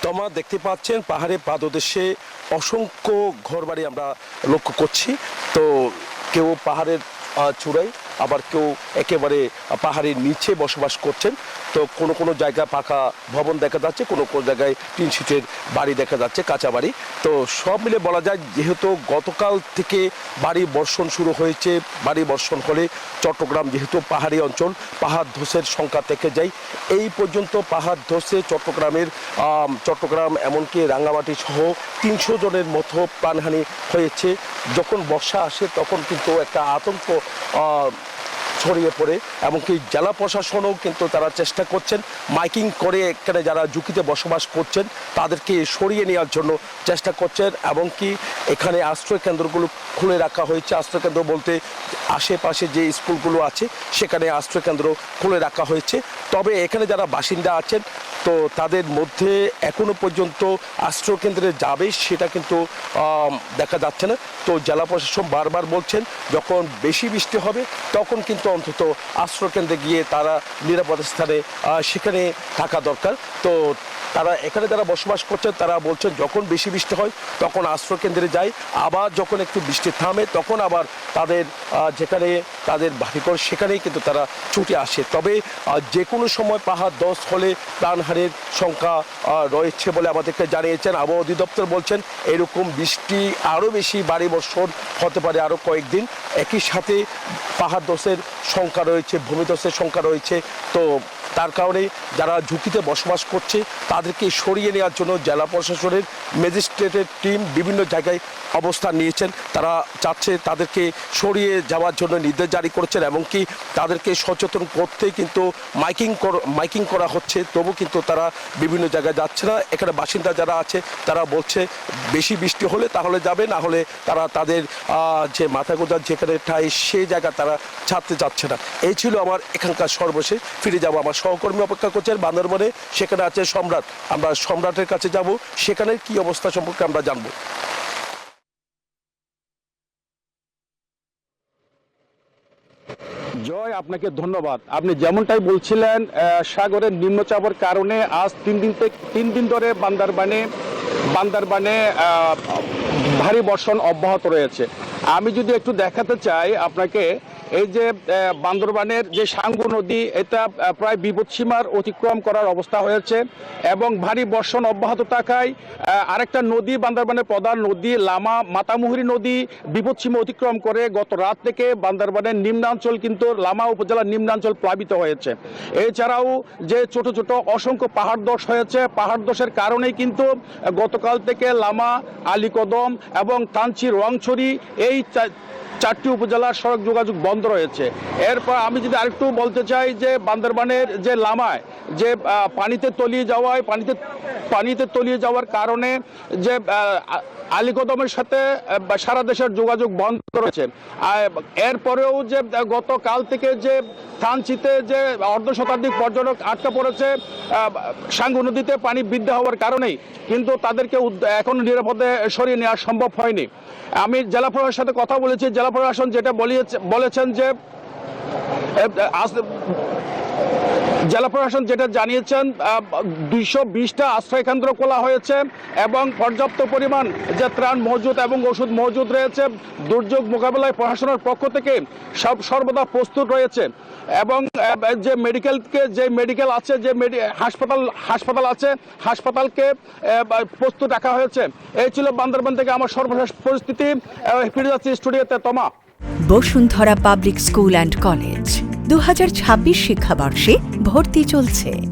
তমা দেখতে পাচ্ছেন পাহাড়ের পাদদেশে অসংখ্য ঘরবাড়ি আমরা লক্ষ্য করছি। তো কেউ পাহাড়ের চূড়ায়, আবার কেউ একেবারে পাহাড়ের নিচে বসবাস করছেন। তো কোনো কোনো জায়গায় পাকা ভবন দেখা যাচ্ছে, কোনো কোনো জায়গায় টিন শিটের বাড়ি দেখা যাচ্ছে, কাঁচা বাড়ি। তো সব মিলে বলা যায় যেহেতু গতকাল থেকে বাড়ি বর্ষণ শুরু হয়েছে, বাড়ি বর্ষণ হলে চট্টগ্রাম যেহেতু পাহাড়ি অঞ্চল, পাহাড় ধসের সংখ্যা থেকে যায়। এই পর্যন্ত পাহাড় ধসে চট্টগ্রাম এমনকি রাঙ্গামাটি সহ 300 জনের মতো প্রাণহানি হয়েছে। যখন বর্ষা আসে তখন কিন্তু একটা আতঙ্ক ছড়িয়ে পড়ে, এমনকি জেলা প্রশাসনও কিন্তু তারা চেষ্টা করছেন মাইকিং করে এখানে যারা ঝুঁকিতে বসবাস করছেন তাদেরকে সরিয়ে নেওয়ার জন্য চেষ্টা করছেন। এমনকি এখানে আশ্রয় কেন্দ্রগুলো খুলে রাখা হয়েছে। আশ্রয় কেন্দ্র বলতে আশেপাশে যে স্কুলগুলো আছে সেখানে আশ্রয় কেন্দ্র খুলে রাখা হয়েছে। তবে এখানে যারা বাসিন্দা আছেন তো তাদের মধ্যে এখনো পর্যন্ত আশ্রয় কেন্দ্রে যাবে সেটা কিন্তু দেখা যাচ্ছে না। তো জেলা প্রশাসন বারবার বলছেন যখন বেশি বৃষ্টি হবে তখন কিন্তু অন্তত আশ্রয় কেন্দ্রে গিয়ে তারা নিরাপদ স্থানে সেখানে থাকা দরকার। তো তারা এখানে যারা বসবাস করছেন তারা বলছেন যখন বেশি বৃষ্টি হয় তখন আশ্রয় কেন্দ্রে যায়, আবার যখন একটু বৃষ্টি থামে তখন আবার তাদের যেখানে তাদের বাড়িঘর সেখানেই কিন্তু তারা ছুটে আসে। তবে যে কোনো সময় পাহাড় ধস হলে প্রাণহানির সংখ্যা রয়েছে বলে আমাদেরকে জানিয়েছেন আবহাওয়া অধিদপ্তর। বলছেন এরকম বৃষ্টি আরও বেশি বাড়ি বর্ষণ হতে পারে আরও কয়েকদিন। একই সাথে পাহাড় ধসের সংখ্যা রয়েছে, ভূমিধসের সংখ্যা রয়েছে। তো তার কারণে যারা ঝুঁকিতে বসবাস করছে তাদেরকে সরিয়ে নেওয়ার জন্য জেলা প্রশাসনের ম্যাজিস্ট্রেটের টিম বিভিন্ন জায়গায় অবস্থান নিয়েছেন। তারা চাচ্ছে তাদেরকে সরিয়ে যাওয়ার জন্য নির্দেশ জারি করেছেন, এমনকি তাদেরকে সচেতন করতে কিন্তু মাইকিং করা হচ্ছে। তবু কিন্তু তারা বিভিন্ন জায়গায় যাচ্ছে না। এখানে বাসিন্দা যারা আছে তারা বলছে বেশি বৃষ্টি হলে তাহলে যাবে, না হলে তারা তাদের যে মাথা গোঁজার যেখানে ঠাই সেই জায়গা তারা ছাড়তে যাচ্ছে না। এই ছিল আমার এখানকার সর্বশেষ। ফিরে যাব আমার সহকর্মী অপেক্ষা করছেন বান্দরবনে, সেখানে আছে সম্রাট। আমরা সম্রাটের কাছে যাব, সেখানে কি অবস্থা সম্পর্কে আমরা জানবো। জয়, আপনাকে ধন্যবাদ। আপনি যেমনটাই বলছিলেন সাগরের নিম্নচাপের কারণে আজ 3 দিন ধরে বান্দরবানে ভারী বর্ষণ অব্যাহত রয়েছে। আমি যদি একটু দেখাতে চাই আপনাকে, এই যে বান্দরবানের যে সাঙ্গু নদী, এটা প্রায় বিপদসীমার অতিক্রম করার অবস্থা হয়েছে এবং ভারী বর্ষণ অব্যাহত থাকায় আরেকটা নদী, বান্দরবানের প্রধান নদী লামা মাতামুহুরী নদী বিপদসীমা অতিক্রম করে গত রাত থেকে বান্দরবানের নিম্নাঞ্চল কিন্তু লামা উপজেলার নিম্নাঞ্চল প্লাবিত হয়েছে। এছাড়াও যে ছোট ছোট অসংখ্য পাহাড় ধস হয়েছে, পাহাড় ধসের কারণেই কিন্তু গতকাল থেকে লামা, আলীকদম এবং কাঞ্চি রংছড়ি এই 4টি উপজেলার সড়ক যোগাযোগ বন্ধ রয়েছে। এরপর আমি যদি আরেকটু বলতে চাই যে বান্দরবানের যে লামায় যে পানিতে তলিয়ে যাওয়ার কারণে যে আলীকদমের সাথে সারা দেশের যোগাযোগ বন্ধ রয়েছে। এরপরেও যে গতকাল থেকে যে থানচিতে যে অর্ধশতাধিক পর্যটক আটকা পড়েছে সাঙ্গু নদীতে পানি বৃদ্ধি হওয়ার কারণেই, কিন্তু তাদেরকে এখন নিরাপদে সরিয়ে নেওয়া সম্ভব হয়নি। আমি জেলা প্রশাসনের সাথে কথা বলেছি, জেলা প্রশাসন যেটা বলেছেন যে জেলা প্রশাসন যেটা জানিয়েছেন 220টা আশ্রয় কেন্দ্র খোলা হয়েছে এবং পর্যাপ্ত পরিমাণ যে ত্রাণ মজুদ এবং ওষুধ মজুদ রয়েছে। দুর্যোগ মোকাবেলায় প্রশাসনের পক্ষ থেকে সর্বদা প্রস্তুত রয়েছে এবং যে মেডিকেল আছে, যে হাসপাতাল আছে, হাসপাতালকে প্রস্তুত রাখা হয়েছে। এই ছিল বান্দরবান থেকে আমার সর্বশেষ পরিস্থিতি। ফিরে যাচ্ছি স্টুডিওতে। তমা। Bashundhara public school and college 2026 শিক্ষাবর্ষে ভর্তি চলছে।